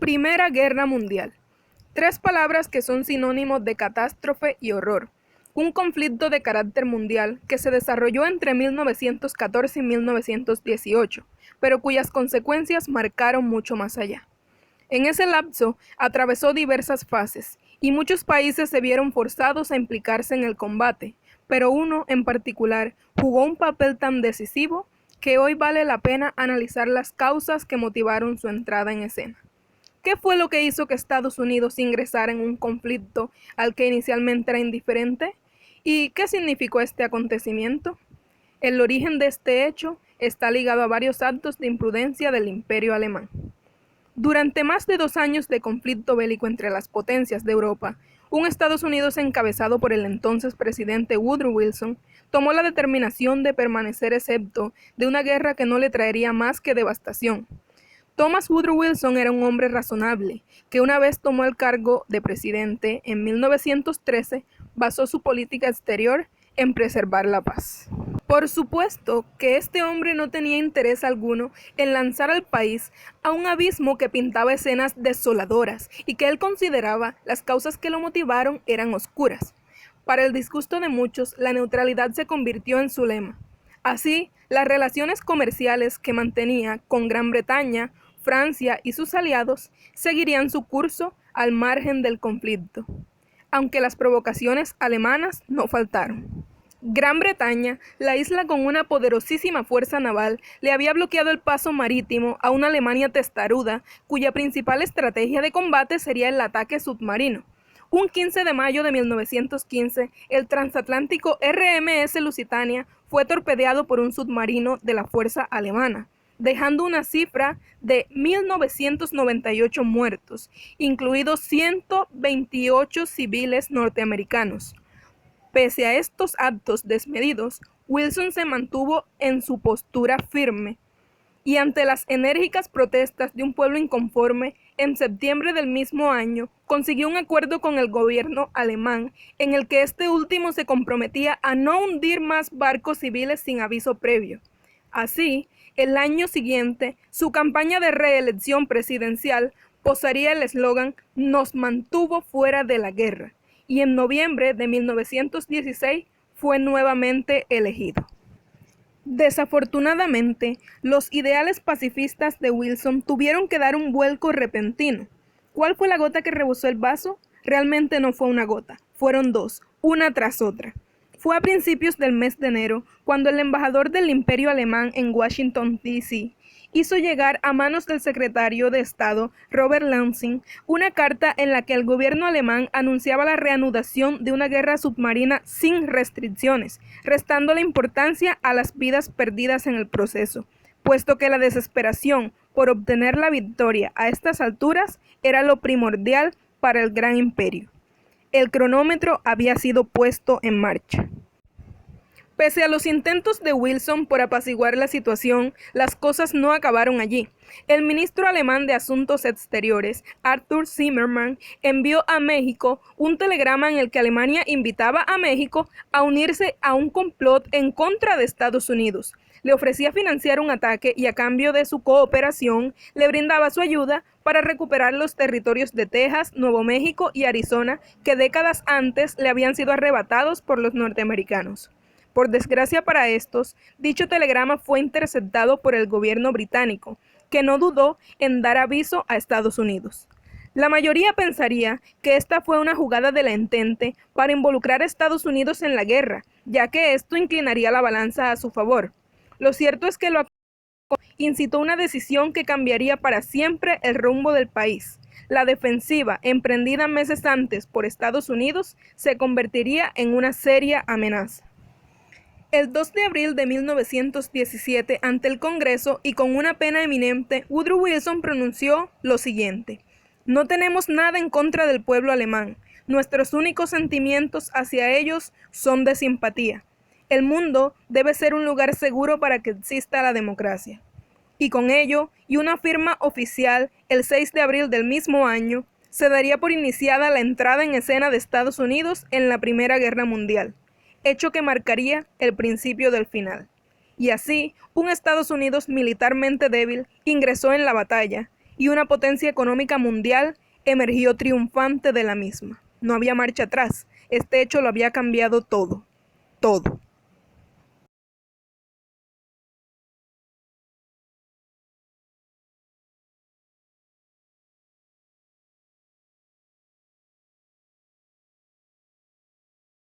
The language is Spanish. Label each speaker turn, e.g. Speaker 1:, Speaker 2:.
Speaker 1: Primera Guerra Mundial. Tres palabras que son sinónimos de catástrofe y horror. Un conflicto de carácter mundial que se desarrolló entre 1914 y 1918, pero cuyas consecuencias marcaron mucho más allá. En ese lapso atravesó diversas fases y muchos países se vieron forzados a implicarse en el combate, pero uno en particular jugó un papel tan decisivo que hoy vale la pena analizar las causas que motivaron su entrada en escena. ¿Qué fue lo que hizo que Estados Unidos ingresara en un conflicto al que inicialmente era indiferente? ¿Y qué significó este acontecimiento? El origen de este hecho está ligado a varios actos de imprudencia del Imperio alemán. Durante más de 2 años de conflicto bélico entre las potencias de Europa, un Estados Unidos encabezado por el entonces presidente Woodrow Wilson tomó la determinación de permanecer exento de una guerra que no le traería más que devastación. Thomas Woodrow Wilson era un hombre razonable, que una vez tomó el cargo de presidente en 1913, basó su política exterior en preservar la paz. Por supuesto que este hombre no tenía interés alguno en lanzar al país a un abismo que pintaba escenas desoladoras y que él consideraba las causas que lo motivaron eran oscuras. Para el disgusto de muchos, la neutralidad se convirtió en su lema. Así, las relaciones comerciales que mantenía con Gran Bretaña, Francia y sus aliados seguirían su curso al margen del conflicto, aunque las provocaciones alemanas no faltaron. Gran Bretaña, la isla con una poderosísima fuerza naval, le había bloqueado el paso marítimo a una Alemania testaruda, cuya principal estrategia de combate sería el ataque submarino. Un 15 de mayo de 1915, el transatlántico RMS Lusitania fue torpedeado por un submarino de la fuerza alemana, dejando una cifra de 1998 muertos, incluidos 128 civiles norteamericanos. Pese a estos actos desmedidos, Wilson se mantuvo en su postura firme y ante las enérgicas protestas de un pueblo inconforme, en septiembre del mismo año, consiguió un acuerdo con el gobierno alemán en el que este último se comprometía a no hundir más barcos civiles sin aviso previo. Así, el año siguiente, su campaña de reelección presidencial posaría el eslogan "Nos mantuvo fuera de la guerra", y en noviembre de 1916 fue nuevamente elegido. Desafortunadamente, los ideales pacifistas de Wilson tuvieron que dar un vuelco repentino. ¿Cuál fue la gota que rebosó el vaso? Realmente no fue una gota, fueron dos, una tras otra. Fue a principios del mes de enero cuando el embajador del Imperio Alemán en Washington, D.C., hizo llegar a manos del secretario de Estado, Robert Lansing, una carta en la que el gobierno alemán anunciaba la reanudación de una guerra submarina sin restricciones, restando la importancia a las vidas perdidas en el proceso, puesto que la desesperación por obtener la victoria a estas alturas era lo primordial para el gran imperio. El cronómetro había sido puesto en marcha. Pese a los intentos de Wilson por apaciguar la situación, las cosas no acabaron allí. El ministro alemán de Asuntos Exteriores, Arthur Zimmermann, envió a México un telegrama en el que Alemania invitaba a México a unirse a un complot en contra de Estados Unidos. Le ofrecía financiar un ataque y a cambio de su cooperación le brindaba su ayuda para recuperar los territorios de Texas, Nuevo México y Arizona que décadas antes le habían sido arrebatados por los norteamericanos. Por desgracia para estos, dicho telegrama fue interceptado por el gobierno británico, que no dudó en dar aviso a Estados Unidos. La mayoría pensaría que esta fue una jugada de la Entente para involucrar a Estados Unidos en la guerra, ya que esto inclinaría la balanza a su favor. Lo cierto es que lo incitó una decisión que cambiaría para siempre el rumbo del país. La defensiva, emprendida meses antes por Estados Unidos, se convertiría en una seria amenaza. El 2 de abril de 1917, ante el Congreso y con una pena eminente, Woodrow Wilson pronunció lo siguiente: "No tenemos nada en contra del pueblo alemán. Nuestros únicos sentimientos hacia ellos son de simpatía. El mundo debe ser un lugar seguro para que exista la democracia". Y con ello, y una firma oficial, el 6 de abril del mismo año, se daría por iniciada la entrada en escena de Estados Unidos en la Primera Guerra Mundial, hecho que marcaría el principio del final. Y así, un Estados Unidos militarmente débil ingresó en la batalla, y una potencia económica mundial emergió triunfante de la misma. No había marcha atrás. Este hecho lo había cambiado todo, todo.